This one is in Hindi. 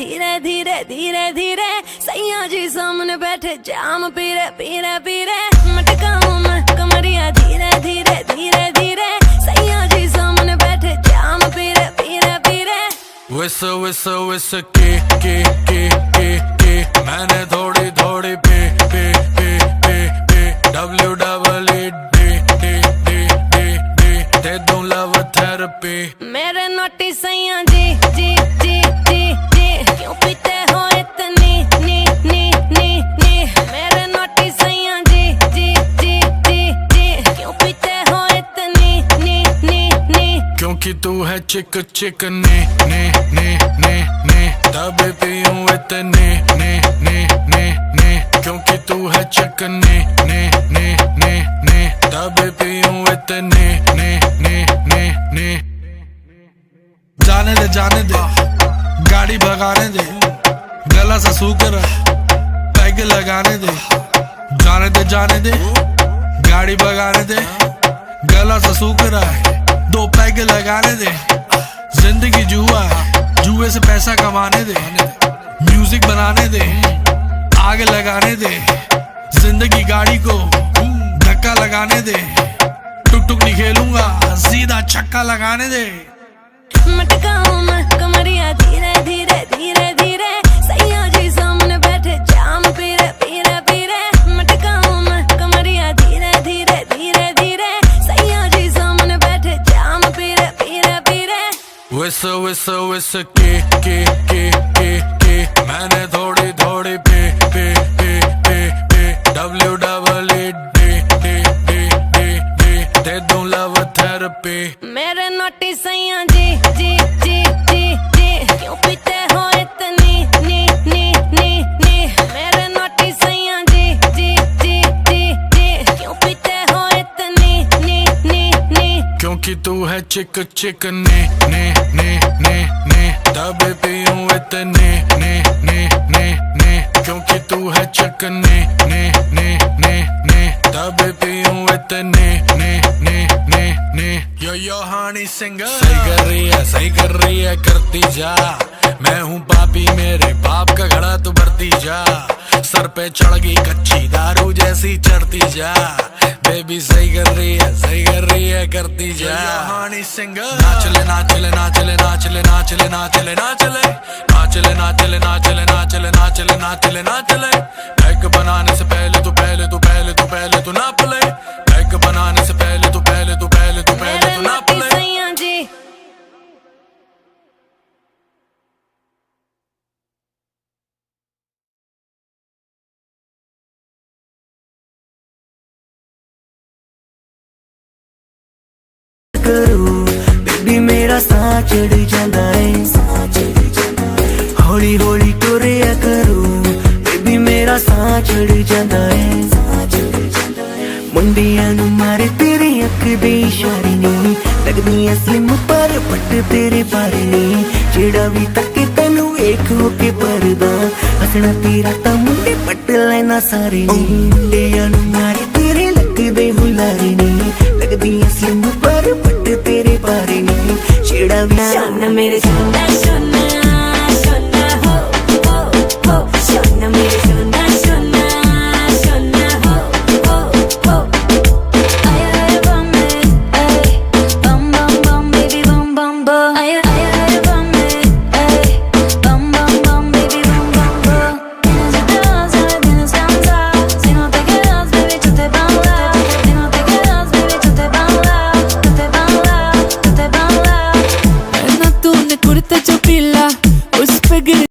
धीरे धीरे धीरे धीरे सैया जी सामने बैठे जाम पीरे पीरे पीरे मटकाऊं मैं कमरिया धीरे धीरे धीरे धीरे सैया जी सामने बैठे जाम पीरे पीरे पीरे विस विस विस के मैंने थोड़ी थोड़ी पे WWED दे दूं लव थेरेपी मेरे नोटी सैया जी जी जी जी जी क्यों पीते हो इतनी नी नी नी नी मेरे नोटी सैया जी जी जी जी जी क्यों पीते हो इतनी नी नी नी क्योंकि तू है चिक चिक ने तभी पीऊं इतने ने क्योंकि तू है चिक ने तभी पीऊं इतने ने जाने दे गाड़ी भगाने दे गला सा सूकर पैग लगाने दे जाने दे गाड़ी भगाने दे गला सा सूकर दो पैग लगाने दे जिंदगी जुआ जुए से पैसा कमाने दे म्यूजिक बनाने दे आग लगाने दे जिंदगी गाड़ी को धक्का लगाने दे टुक टुक नहीं खेलूंगा सीधा छक्का लगाने दे मटकाऊं मैं कमरिया धीरे धीरे धीरे धीरे सैया जी सामने बैठे जाम पीरे पीरे पीरे मटकाऊं मैं कमरिया धीरे धीरे धीरे धीरे सैया जी सामने बैठे जाम पीरे पीरे पीरे विस विस विस के मैंने थोड़ी थोड़ी पे WWED दे दूं लव थेरेपी मेरे नोटी सैया जी जी जी जी जी क्यों पीते हो इतनी नी नी नी नी मेरे नोटी सैया जी जी जी जी जी क्यों पीते हो इतनी नी नी नी क्योंकि तू है चिक चिक ने तभी पीऊं इतने ने क्योंकि तू है चिक ने तभी पीऊं इतने ने यो हानी सिंगर सही कर रही है करती जा मैं हूँ पापी मेरे पाप का घड़ा तू भरती जा सर पे चढ़ गई कच्ची दारू जैसी चढ़ती जा बेबी सही कर रही है करती जा हानी सिंगर नाचले नाचले नाचले नाचले नाचले नाचले नाचले नाचले नाचले नाचले नाचले नाचले नाचले नाचले पैक बनाने से पहले तू नाप ले पैक बनाने से पहले तू नाप ले सैया जी करो बेबी मेरा साह चढ़ जांदा है हौली हौली टुरिया करो बेबी मेरा साह चढ़ जांदा है मुंडियां नू मारे तेरी अख दे इशारे नी लगदी स्लिम पर पट तेरे बारे नी जेड़ा भी तके तैनू वेख हो के परदा हसना तेरा ता मुंडे पट लेना सारे नी मुंडियां नू मारे तेरे लगदे हुलारे नी लगदी स्लिम पर पट तेरे बारे नी जेड़ा भी मेरे